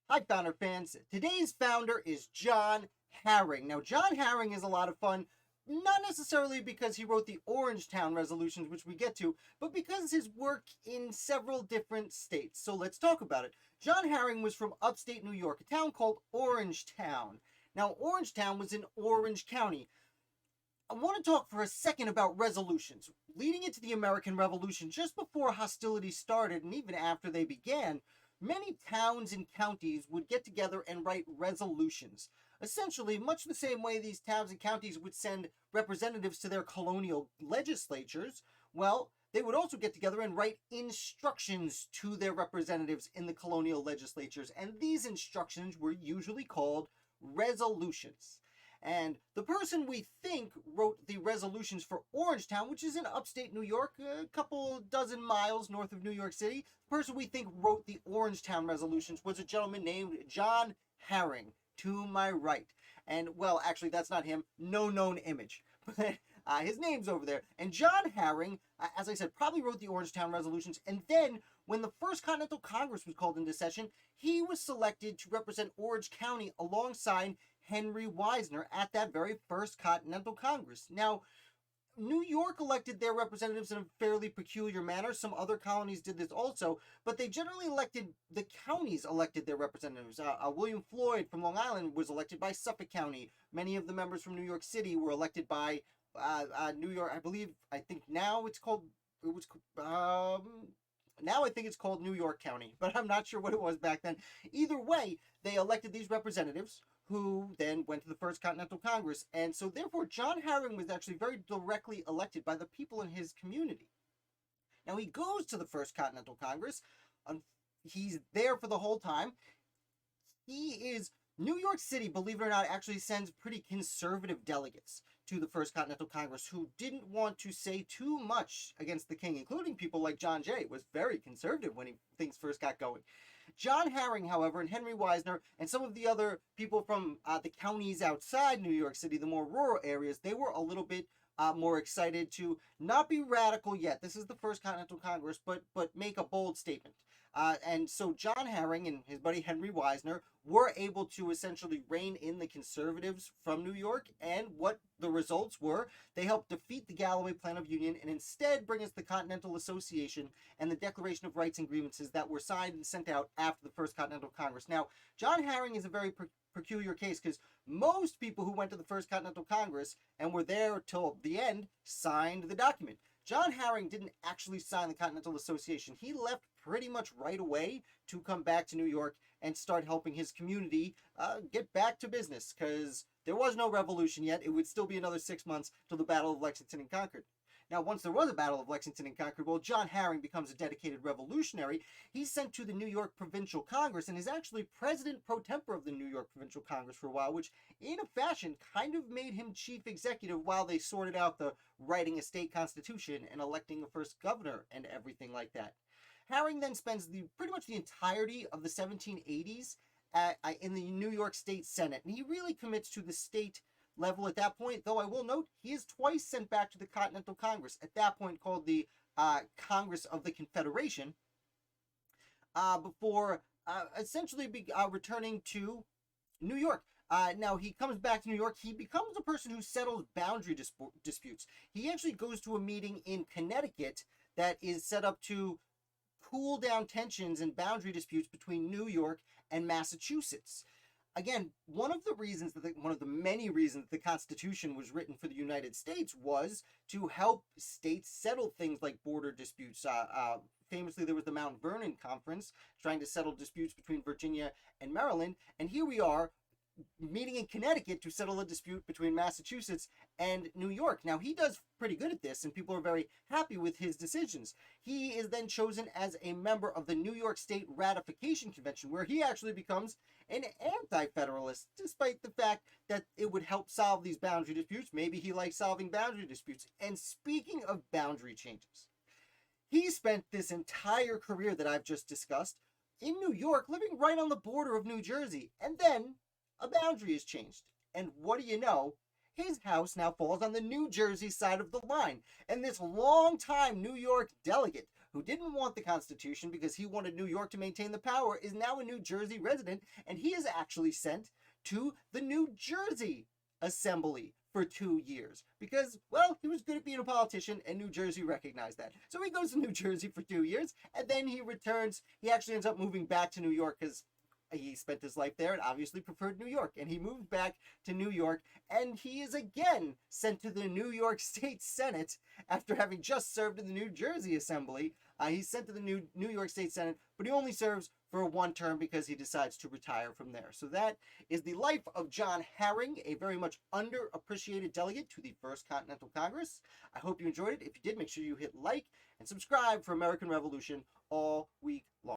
Hi, Founder fans. Today's founder is John Haring. Now, John Haring is a lot of fun, not necessarily because he wrote the Orangetown resolutions, which we get to, but because his work in several different states. So let's talk about it. John Haring was from upstate New York, a town called Orangetown. Now, Orangetown was in Orange County. I want to talk for a second about resolutions. Leading into the American Revolution, just before hostilities started and even after they began, many towns and counties would get together and write resolutions. Essentially, much the same way these towns and counties would send representatives to their colonial legislatures, well, they would also get together and write instructions to their representatives in the colonial legislatures, and these instructions were usually called resolutions. And the person we think wrote the resolutions for Orangetown, which is in upstate New York, a couple dozen miles north of New York City, the person we think wrote the Orangetown resolutions was a gentleman named John Haring, to my right. And, well, actually, that's not him. No known image. But his name's over there. And John Haring, as I said, probably wrote the Orangetown resolutions. And then, when the First Continental Congress was called into session, he was selected to represent Orange County alongside Henry Wisner at that very first Continental Congress. Now, New York elected their representatives in a fairly peculiar manner. Some other colonies did this also, but they generally elected, the counties elected their representatives. William Floyd from Long Island was elected by Suffolk County. Many of the members from New York City were elected by New York, I think now it's called, now I think it's called New York County, but I'm not sure what it was back then. Either way, they elected these representatives who then went to the First Continental Congress. And so therefore, John Haring was actually very directly elected by the people in his community. Now, he goes to the First Continental Congress. He's there for the whole time. New York City, believe it or not, actually sends pretty conservative delegates to the First Continental Congress who didn't want to say too much against the king, including people like John Jay, was very conservative when things first got going. John Haring, however, and Henry Wisner, and some of the other people from the counties outside New York City, the more rural areas, they were a little bit more excited to not be radical yet. This is the First Continental Congress, but make a bold statement. And so John Haring and his buddy Henry Wisner were able to essentially rein in the conservatives from New York, and what the results were, they helped defeat the Galloway Plan of Union and instead bring us the Continental Association and the Declaration of Rights and Grievances that were signed and sent out after the First Continental Congress. Now, John Haring is a very peculiar case because most people who went to the First Continental Congress and were there till the end signed the document. John Haring didn't actually sign the Continental Association. He left pretty much right away to come back to New York and start helping his community get back to business, because there was no revolution yet. It would still be another 6 months till the Battle of Lexington and Concord. Now, once there was a Battle of Lexington and Concord, well, John Haring becomes a dedicated revolutionary. He's sent to the New York Provincial Congress and is actually president pro tempore of the New York Provincial Congress for a while, which in a fashion kind of made him chief executive while they sorted out the writing a state constitution and electing a first governor and everything like that. Haring then spends pretty much the entirety of the 1780s in the New York State Senate, and he really commits to the state level at that point, though I will note he is twice sent back to the Continental Congress, at that point called the Congress of the Confederation, before essentially returning to New York. Now, he comes back to New York. He becomes a person who settles boundary disputes. He actually goes to a meeting in Connecticut that is set up to cool down tensions and boundary disputes between New York and Massachusetts. Again, one of the many reasons the Constitution was written for the United States was to help states settle things like border disputes. Famously, there was the Mount Vernon Conference trying to settle disputes between Virginia and Maryland, and here we are meeting in Connecticut to settle a dispute between Massachusetts and New York. Now, he does pretty good at this, and people are very happy with his decisions. He is then chosen as a member of the New York State Ratification Convention, where he actually becomes an anti-federalist, despite the fact that it would help solve these boundary disputes. Maybe he likes solving boundary disputes. And speaking of boundary changes, he spent this entire career that I've just discussed in New York, living right on the border of New Jersey, and then a boundary is changed. And what do you know? His house now falls on the New Jersey side of the line. And this longtime New York delegate who didn't want the Constitution because he wanted New York to maintain the power, is now a New Jersey resident, and he is actually sent to the New Jersey Assembly for 2 years because, well, he was good at being a politician and New Jersey recognized that. So he goes to New Jersey for 2 years and then he returns. He actually ends up moving back to New York because he spent his life there and obviously preferred New York. And he moved back to New York and he is again sent to the New York State Senate after having just served in the New Jersey Assembly. He's sent to the New York State Senate, but he only serves for one term because he decides to retire from there. So that is the life of John Haring, a very much underappreciated delegate to the First Continental Congress. I hope you enjoyed it. If you did, make sure you hit like and subscribe for American Revolution all week long.